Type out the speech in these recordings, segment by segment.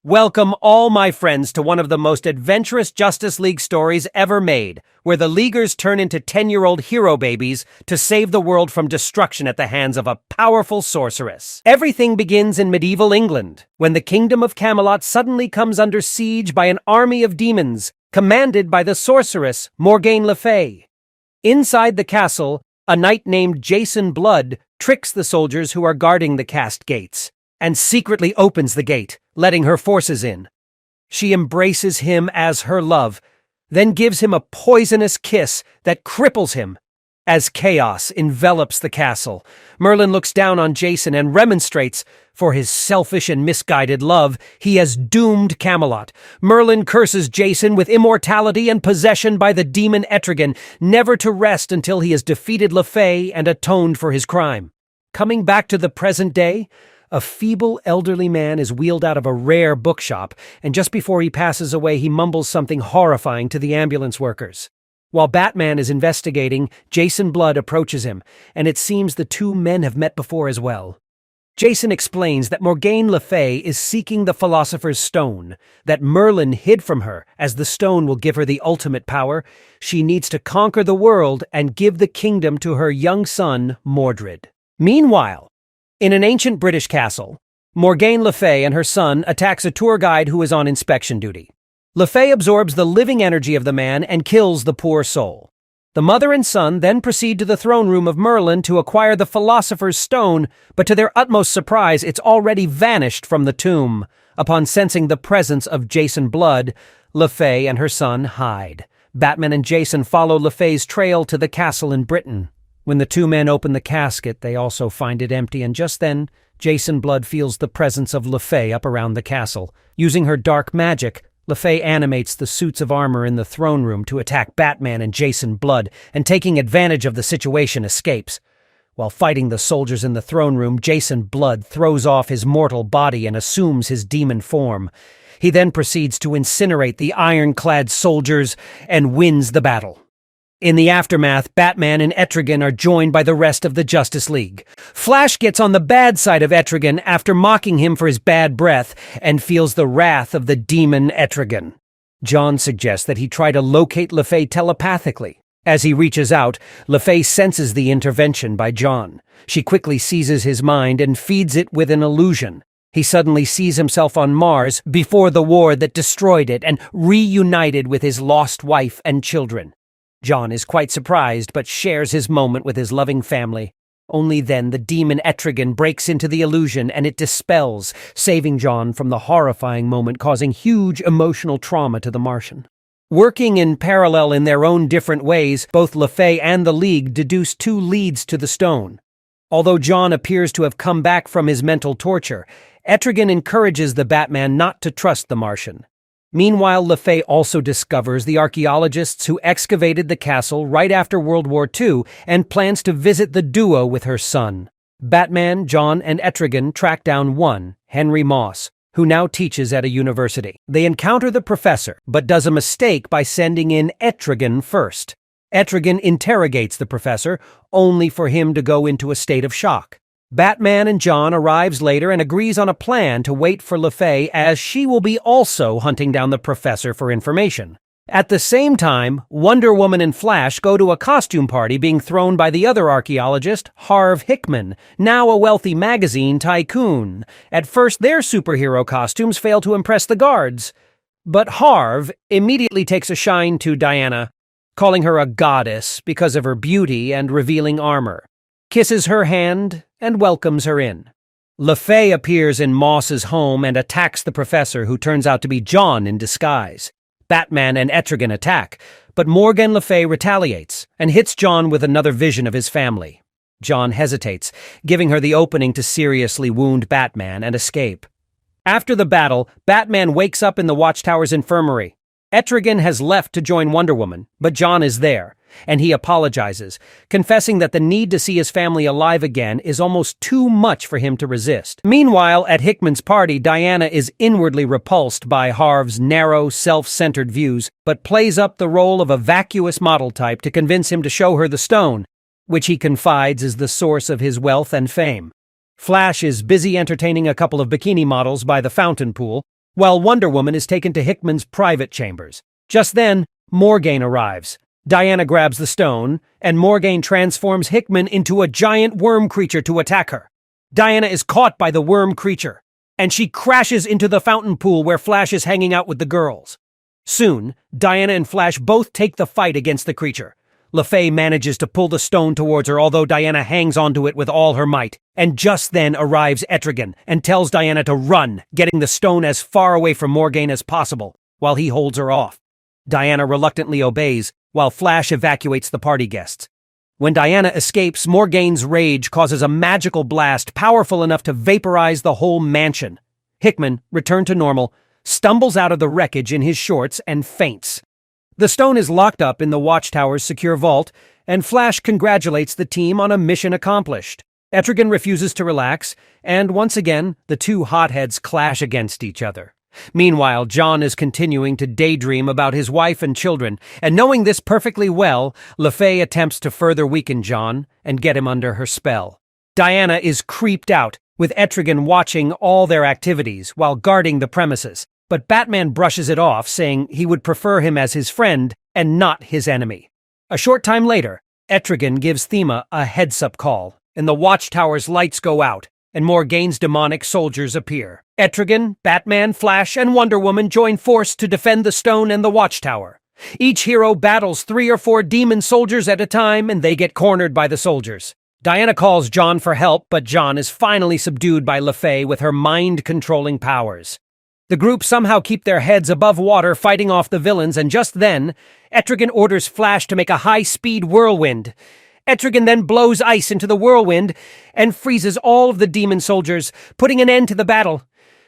Welcome all my friends to one of the most adventurous Justice League stories ever made, where the Leaguers turn into 10-year-old hero babies to save the world from destruction at the hands of a powerful sorceress. Everything begins in medieval England, when the kingdom of Camelot suddenly comes under siege by an army of demons, commanded by the sorceress Morgaine Le Fey. Inside the castle, a knight named Jason Blood tricks the soldiers who are guarding the cast gates, and secretly opens the gate, letting her forces in. She embraces him as her love, then gives him a poisonous kiss that cripples him. As chaos envelops the castle, Merlin looks down on Jason and remonstrates. For his selfish and misguided love, he has doomed Camelot. Merlin curses Jason with immortality and possession by the demon Etrigan, never to rest until he has defeated Le Fey and atoned for his crime. Coming back to the present day, a feeble elderly man is wheeled out of a rare bookshop, and just before he passes away he mumbles something horrifying to the ambulance workers. While Batman is investigating, Jason Blood approaches him, and it seems the two men have met before as well. Jason explains that Morgaine Le Fey is seeking the Philosopher's Stone, that Merlin hid from her, as the stone will give her the ultimate power. She needs to conquer the world and give the kingdom to her young son, Mordred. Meanwhile, in an ancient British castle, Morgaine Le Fey and her son attacks a tour guide who is on inspection duty. Le Fey absorbs the living energy of the man and kills the poor soul. The mother and son then proceed to the throne room of Merlin to acquire the Philosopher's Stone, but to their utmost surprise, it's already vanished from the tomb. Upon sensing the presence of Jason Blood, Le Fey and her son hide. Batman and Jason follow Le Fey's trail to the castle in Britain. When the two men open the casket, they also find it empty, and just then, Jason Blood feels the presence of Le Fey up around the castle. Using her dark magic, Le Fey animates the suits of armor in the throne room to attack Batman and Jason Blood, and taking advantage of the situation escapes. While fighting the soldiers in the throne room, Jason Blood throws off his mortal body and assumes his demon form. He then proceeds to incinerate the ironclad soldiers and wins the battle. In the aftermath, Batman and Etrigan are joined by the rest of the Justice League. Flash gets on the bad side of Etrigan after mocking him for his bad breath and feels the wrath of the demon Etrigan. John suggests that he try to locate Le Fey telepathically. As he reaches out, Le Fey senses the intervention by John. She quickly seizes his mind and feeds it with an illusion. He suddenly sees himself on Mars before the war that destroyed it and reunited with his lost wife and children. John is quite surprised, but shares his moment with his loving family. Only then the demon Etrigan breaks into the illusion and it dispels, saving John from the horrifying moment, causing huge emotional trauma to the Martian. Working in parallel in their own different ways, both Le Fey and the League deduce two leads to the stone. Although John appears to have come back from his mental torture, Etrigan encourages the Batman not to trust the Martian. Meanwhile, Le Fey also discovers the archaeologists who excavated the castle right after World War II and plans to visit the duo with her son. Batman, John, and Etrigan track down one, Henry Moss, who now teaches at a university. They encounter the professor, but does a mistake by sending in Etrigan first. Etrigan interrogates the professor, only for him to go into a state of shock. Batman and John arrives later and agrees on a plan to wait for Le Fey, as she will be also hunting down the professor for information. At the same time, Wonder Woman and Flash go to a costume party being thrown by the other archaeologist, Harv Hickman, now a wealthy magazine tycoon. At first, their superhero costumes fail to impress the guards, but Harv immediately takes a shine to Diana, calling her a goddess because of her beauty and revealing armor, kisses her hand, and welcomes her in. Le Fey appears in Moss's home and attacks the professor, who turns out to be John in disguise. Batman and Etrigan attack, but Morgaine Le Fey retaliates and hits John with another vision of his family. John hesitates, giving her the opening to seriously wound Batman and escape. After the battle, Batman wakes up in the Watchtower's infirmary. Etrigan has left to join Wonder Woman, but John is there, and he apologizes, confessing that the need to see his family alive again is almost too much for him to resist. Meanwhile, at Hickman's party, Diana is inwardly repulsed by Harv's narrow, self-centered views, but plays up the role of a vacuous model type to convince him to show her the stone, which he confides is the source of his wealth and fame. Flash is busy entertaining a couple of bikini models by the fountain pool, while Wonder Woman is taken to Hickman's private chambers. Just then, Morgaine arrives. Diana grabs the stone, and Morgaine transforms Hickman into a giant worm creature to attack her. Diana is caught by the worm creature, and she crashes into the fountain pool where Flash is hanging out with the girls. Soon, Diana and Flash both take the fight against the creature. Le Fey manages to pull the stone towards her, although Diana hangs onto it with all her might. And just then arrives Etrigan and tells Diana to run, getting the stone as far away from Morgaine as possible, while he holds her off. Diana reluctantly obeys, while Flash evacuates the party guests. When Diana escapes, Morgaine's rage causes a magical blast powerful enough to vaporize the whole mansion. Hickman, returned to normal, stumbles out of the wreckage in his shorts and faints. The stone is locked up in the Watchtower's secure vault, and Flash congratulates the team on a mission accomplished. Etrigan refuses to relax, and once again, the two hotheads clash against each other. Meanwhile, John is continuing to daydream about his wife and children, and knowing this perfectly well, Le Fey attempts to further weaken John and get him under her spell. Diana is creeped out, with Etrigan watching all their activities while guarding the premises, but Batman brushes it off, saying he would prefer him as his friend and not his enemy. A short time later, Etrigan gives Thema a heads-up call, and the Watchtower's lights go out, and Morgaine's demonic soldiers appear. Etrigan, Batman, Flash, and Wonder Woman join force to defend the stone and the Watchtower. Each hero battles 3 or 4 demon soldiers at a time, and they get cornered by the soldiers. Diana calls John for help, but John is finally subdued by Le Fey with her mind-controlling powers. The group somehow keep their heads above water fighting off the villains, and just then, Etrigan orders Flash to make a high-speed whirlwind. Etrigan then blows ice into the whirlwind and freezes all of the demon soldiers, putting an end to the battle.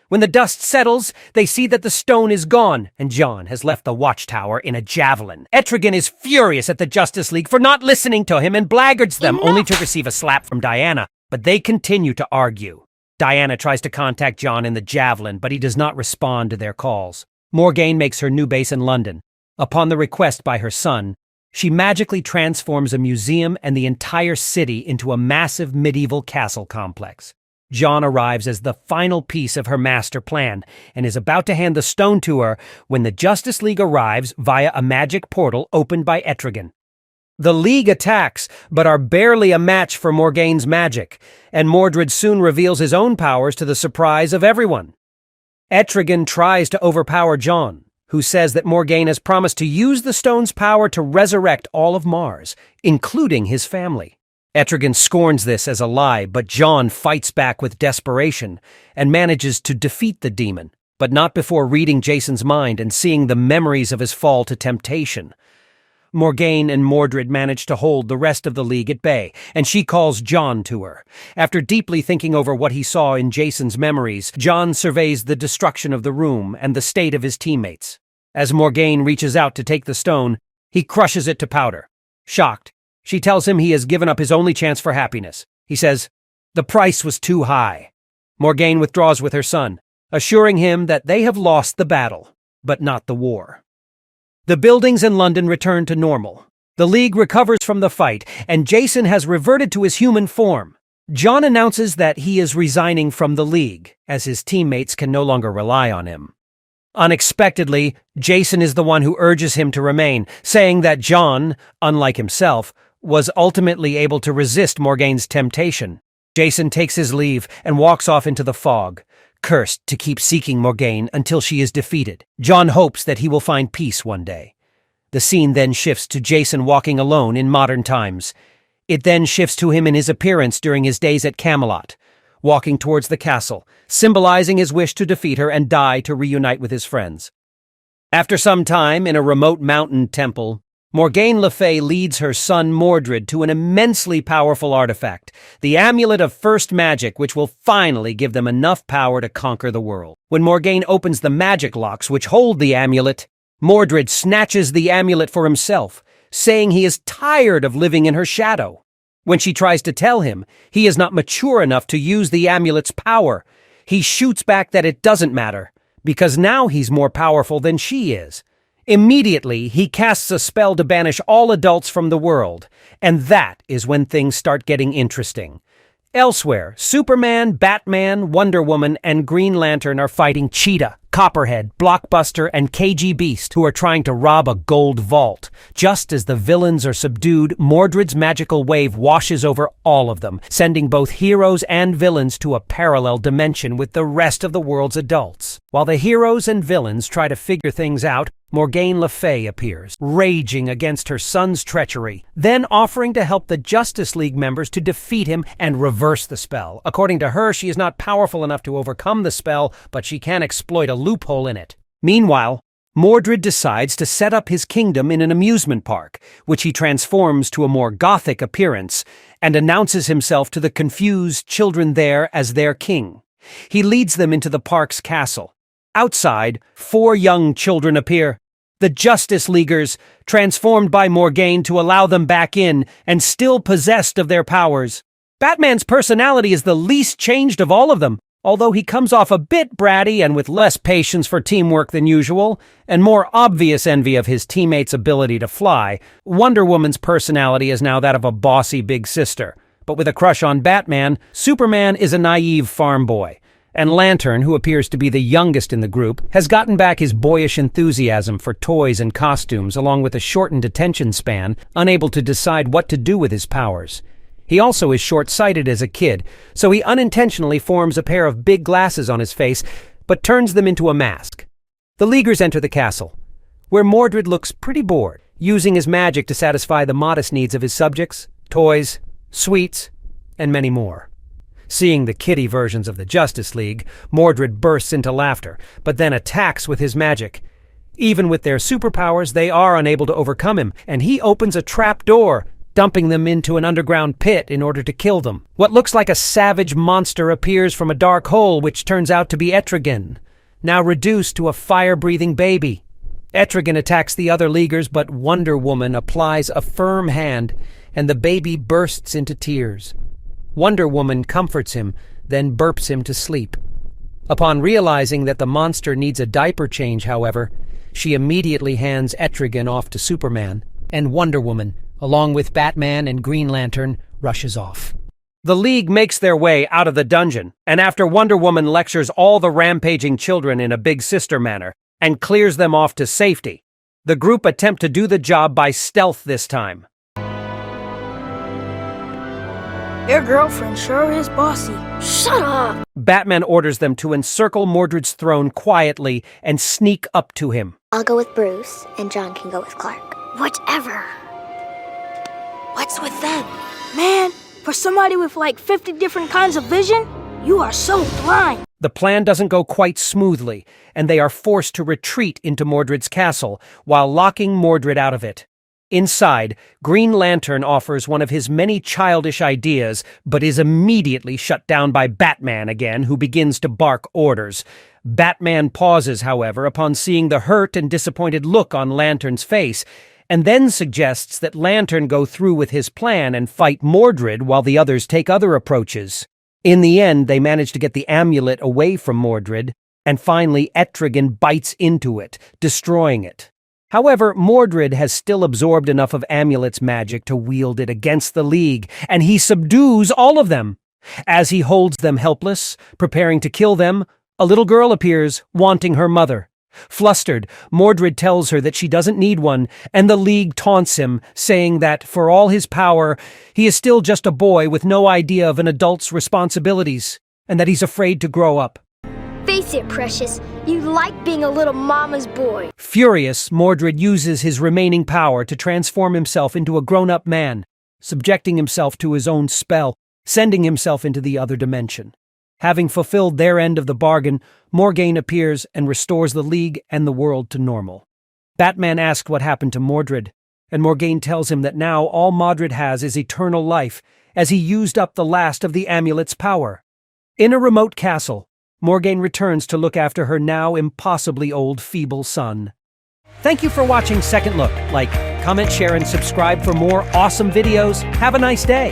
When the dust settles, they see that the stone is gone, and John has left the Watchtower in a javelin. Etrigan is furious at the Justice League for not listening to him and blackguards them, only to receive a slap from Diana, but they continue to argue. Diana tries to contact John in the javelin, but he does not respond to their calls. Morgaine makes her new base in London. Upon the request by her son, she magically transforms a museum and the entire city into a massive medieval castle complex. John arrives as the final piece of her master plan and is about to hand the stone to her when the Justice League arrives via a magic portal opened by Etrigan. The League attacks, but are barely a match for Morgaine's magic, and Mordred soon reveals his own powers to the surprise of everyone. Etrigan tries to overpower John, who says that Morgaine has promised to use the stone's power to resurrect all of Mars, including his family. Etrigan scorns this as a lie, but John fights back with desperation and manages to defeat the demon, but not before reading Jason's mind and seeing the memories of his fall to temptation. Morgaine and Mordred manage to hold the rest of the League at bay, and she calls John to her. After deeply thinking over what he saw in Jason's memories, John surveys the destruction of the room and the state of his teammates. As Morgaine reaches out to take the stone, he crushes it to powder. Shocked, she tells him he has given up his only chance for happiness. He says, "The price was too high." Morgaine withdraws with her son, assuring him that they have lost the battle, but not the war. The buildings in London return to normal. The League recovers from the fight, and Jason has reverted to his human form. John announces that he is resigning from the League, as his teammates can no longer rely on him. Unexpectedly, Jason is the one who urges him to remain, saying that John, unlike himself, was ultimately able to resist Morgaine's temptation. Jason takes his leave and walks off into the fog, cursed to keep seeking Morgaine until she is defeated. John hopes that he will find peace one day. The scene then shifts to Jason walking alone in modern times. It then shifts to him in his appearance during his days at Camelot, walking towards the castle, symbolizing his wish to defeat her and die to reunite with his friends. After some time in a remote mountain temple, Morgaine Le Fey leads her son Mordred to an immensely powerful artifact, the Amulet of First Magic, which will finally give them enough power to conquer the world. When Morgaine opens the magic locks which hold the amulet, Mordred snatches the amulet for himself, saying he is tired of living in her shadow. When she tries to tell him he is not mature enough to use the amulet's power, he shoots back that it doesn't matter, because now he's more powerful than she is. Immediately, he casts a spell to banish all adults from the world, and that is when things start getting interesting. Elsewhere, Superman, Batman, Wonder Woman, and Green Lantern are fighting Cheetah, Copperhead, Blockbuster, and KG Beast, who are trying to rob a gold vault. Just as the villains are subdued, Mordred's magical wave washes over all of them, sending both heroes and villains to a parallel dimension with the rest of the world's adults. While the heroes and villains try to figure things out, Morgaine Le Fey appears, raging against her son's treachery, then offering to help the Justice League members to defeat him and reverse the spell. According to her, she is not powerful enough to overcome the spell, but she can exploit a loophole in it. Meanwhile, Mordred decides to set up his kingdom in an amusement park, which he transforms to a more gothic appearance, and announces himself to the confused children there as their king. He leads them into the park's castle. Outside, 4 young children appear. The Justice Leaguers, transformed by Morgaine to allow them back in, and still possessed of their powers. Batman's personality is the least changed of all of them, although he comes off a bit bratty and with less patience for teamwork than usual, and more obvious envy of his teammates' ability to fly. Wonder Woman's personality is now that of a bossy big sister, but with a crush on Batman, Superman is a naive farm boy. And Lantern, who appears to be the youngest in the group, has gotten back his boyish enthusiasm for toys and costumes along with a shortened attention span, unable to decide what to do with his powers. He also is short-sighted as a kid, so he unintentionally forms a pair of big glasses on his face, but turns them into a mask. The Leaguers enter the castle, where Mordred looks pretty bored, using his magic to satisfy the modest needs of his subjects, toys, sweets, and many more. Seeing the kiddie versions of the Justice League, Mordred bursts into laughter, but then attacks with his magic. Even with their superpowers, they are unable to overcome him, and he opens a trap door, dumping them into an underground pit in order to kill them. What looks like a savage monster appears from a dark hole, which turns out to be Etrigan, now reduced to a fire-breathing baby. Etrigan attacks the other Leaguers, but Wonder Woman applies a firm hand, and the baby bursts into tears. Wonder Woman comforts him, then burps him to sleep. Upon realizing that the monster needs a diaper change, however, she immediately hands Etrigan off to Superman, and Wonder Woman, along with Batman and Green Lantern, rushes off. The League makes their way out of the dungeon, and after Wonder Woman lectures all the rampaging children in a big sister manner, and clears them off to safety, the group attempt to do the job by stealth this time. Your girlfriend sure is bossy. Shut up! Batman orders them to encircle Mordred's throne quietly and sneak up to him. I'll go with Bruce, and John can go with Clark. Whatever. What's with them? Man, for somebody with like 50 different kinds of vision, you are so blind. The plan doesn't go quite smoothly, and they are forced to retreat into Mordred's castle while locking Mordred out of it. Inside, Green Lantern offers one of his many childish ideas, but is immediately shut down by Batman again, who begins to bark orders. Batman pauses, however, upon seeing the hurt and disappointed look on Lantern's face, and then suggests that Lantern go through with his plan and fight Mordred while the others take other approaches. In the end, they manage to get the amulet away from Mordred, and finally Etrigan bites into it, destroying it. However, Mordred has still absorbed enough of Amulet's magic to wield it against the League, and he subdues all of them. As he holds them helpless, preparing to kill them, a little girl appears, wanting her mother. Flustered, Mordred tells her that she doesn't need one, and the League taunts him, saying that, for all his power, he is still just a boy with no idea of an adult's responsibilities, and that he's afraid to grow up. Face it, Precious. You like being a little mama's boy. Furious, Mordred uses his remaining power to transform himself into a grown-up man, subjecting himself to his own spell, sending himself into the other dimension. Having fulfilled their end of the bargain, Morgaine appears and restores the League and the world to normal. Batman asks what happened to Mordred, and Morgaine tells him that now all Mordred has is eternal life, as he used up the last of the amulet's power. In a remote castle, Morgaine returns to look after her now impossibly old, feeble son. Thank you for watching Second Look. Like, comment, share, and subscribe for more awesome videos. Have a nice day.